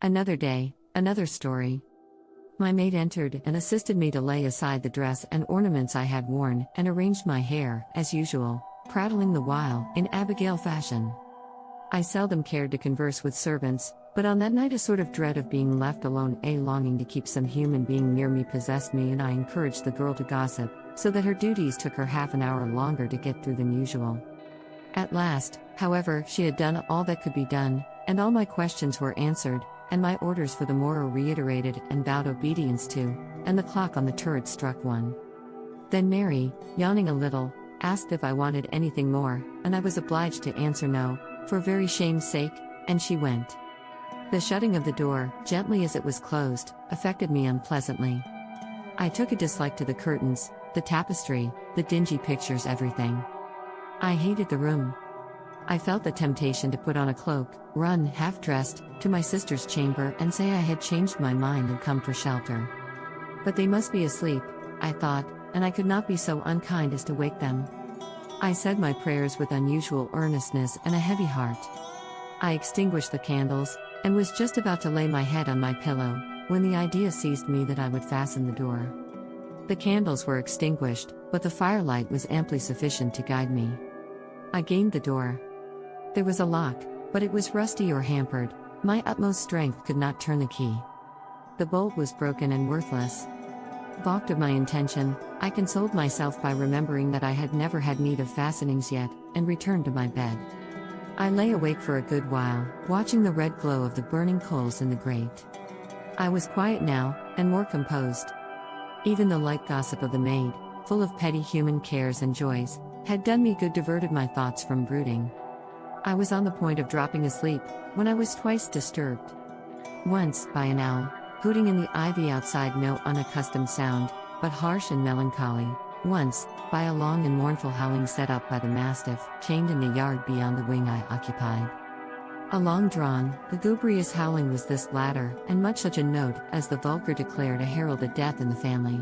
Another day, another story. My maid entered and assisted me to lay aside the dress and ornaments I had worn and arranged my hair, as usual, prattling the while, in Abigail fashion. I seldom cared to converse with servants, but on that night a sort of dread of being left alone, a longing to keep some human being near me possessed me, and I encouraged the girl to gossip, so that her duties took her half an hour longer to get through than usual. At last, however, she had done all that could be done, and all my questions were answered, and my orders for the morrow reiterated and vowed obedience to, and the clock on the turret struck 1. Then Mary, yawning a little, asked if I wanted anything more, and I was obliged to answer no, for very shame's sake, and she went. The shutting of the door, gently as it was closed, affected me unpleasantly. I took a dislike to the curtains, the tapestry, the dingy pictures, everything. I hated the room. I felt the temptation to put on a cloak, run, half-dressed, to my sister's chamber and say I had changed my mind and come for shelter. But they must be asleep, I thought, and I could not be so unkind as to wake them. I said my prayers with unusual earnestness and a heavy heart. I extinguished the candles, and was just about to lay my head on my pillow, when the idea seized me that I would fasten the door. The candles were extinguished, but the firelight was amply sufficient to guide me. I gained the door. There was a lock, but it was rusty or hampered. My utmost strength could not turn the key. The bolt was broken and worthless. Balked of my intention, I consoled myself by remembering that I had never had need of fastenings yet, and returned to my bed. I lay awake for a good while, watching the red glow of the burning coals in the grate. I was quiet now, and more composed. Even the light gossip of the maid, full of petty human cares and joys, had done me good, diverted my thoughts from brooding. I was on the point of dropping asleep, when I was twice disturbed. Once, by an owl, hooting in the ivy outside, no unaccustomed sound, but harsh and melancholy. Once, by a long and mournful howling set up by the mastiff, chained in the yard beyond the wing I occupied. A long-drawn, lugubrious howling was this latter, and much such a note, as the vulgar declared, a herald of death in the family.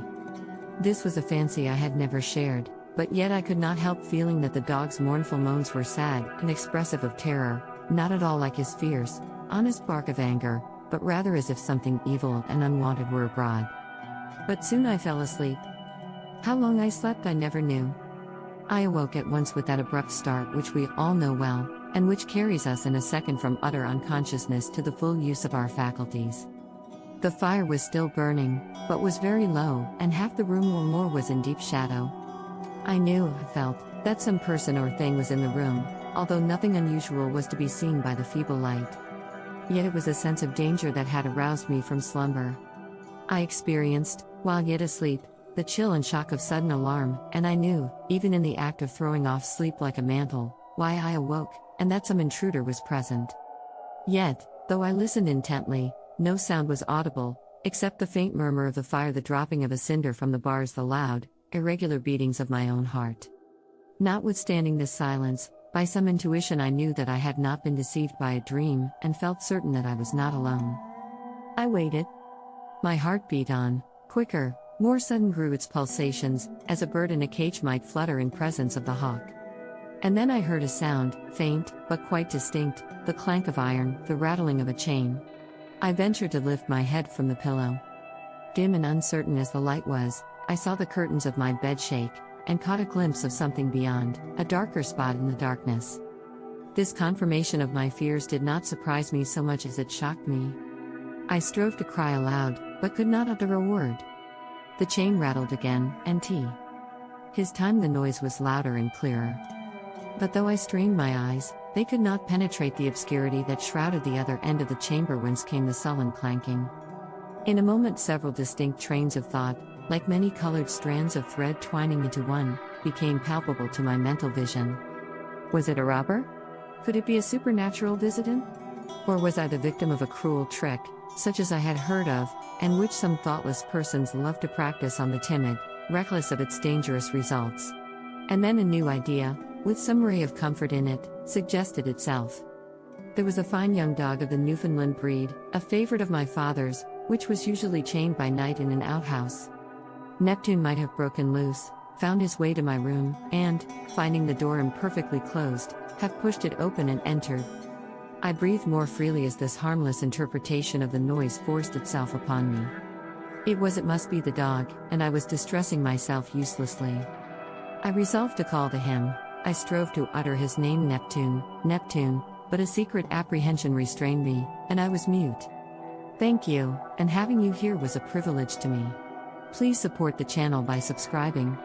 This was a fancy I had never shared, but yet I could not help feeling that the dog's mournful moans were sad and expressive of terror, not at all like his fierce, honest bark of anger, but rather as if something evil and unwanted were abroad. But soon I fell asleep. How long I slept I never knew. I awoke at once with that abrupt start which we all know well, and which carries us in a second from utter unconsciousness to the full use of our faculties. The fire was still burning, but was very low, and half the room or more was in deep shadow. I knew, I felt, that some person or thing was in the room, although nothing unusual was to be seen by the feeble light. Yet it was a sense of danger that had aroused me from slumber. I experienced, while yet asleep, the chill and shock of sudden alarm, and I knew, even in the act of throwing off sleep like a mantle, why I awoke, and that some intruder was present. Yet, though I listened intently, no sound was audible, except the faint murmur of the fire, the dropping of a cinder from the bars, the loud, irregular beatings of my own heart. Notwithstanding this silence, by some intuition I knew that I had not been deceived by a dream, and felt certain that I was not alone. I waited. My heart beat on, quicker, more sudden grew its pulsations, as a bird in a cage might flutter in presence of the hawk. And then I heard a sound, faint, but quite distinct, the clank of iron, the rattling of a chain. I ventured to lift my head from the pillow. Dim and uncertain as the light was, I saw the curtains of my bed shake, and caught a glimpse of something beyond, a darker spot in the darkness. This confirmation of my fears did not surprise me so much as it shocked me. I strove to cry aloud, but could not utter a word. The chain rattled again, and his time the noise was louder and clearer. But though I strained my eyes, they could not penetrate the obscurity that shrouded the other end of the chamber whence came the sullen clanking. In a moment several distinct trains of thought, like many colored strands of thread twining into one, became palpable to my mental vision. Was it a robber? Could it be a supernatural visitant? Or was I the victim of a cruel trick, such as I had heard of, and which some thoughtless persons love to practice on the timid, reckless of its dangerous results? And then a new idea, with some ray of comfort in it, suggested itself. There was a fine young dog of the Newfoundland breed, a favorite of my father's, which was usually chained by night in an outhouse. Neptune might have broken loose, found his way to my room, and, finding the door imperfectly closed, have pushed it open and entered. I breathed more freely as this harmless interpretation of the noise forced itself upon me. It must be the dog, and I was distressing myself uselessly. I resolved to call to him. I strove to utter his name, Neptune, Neptune, but a secret apprehension restrained me, and I was mute. Thank you, and having you here was a privilege to me. Please support the channel by subscribing.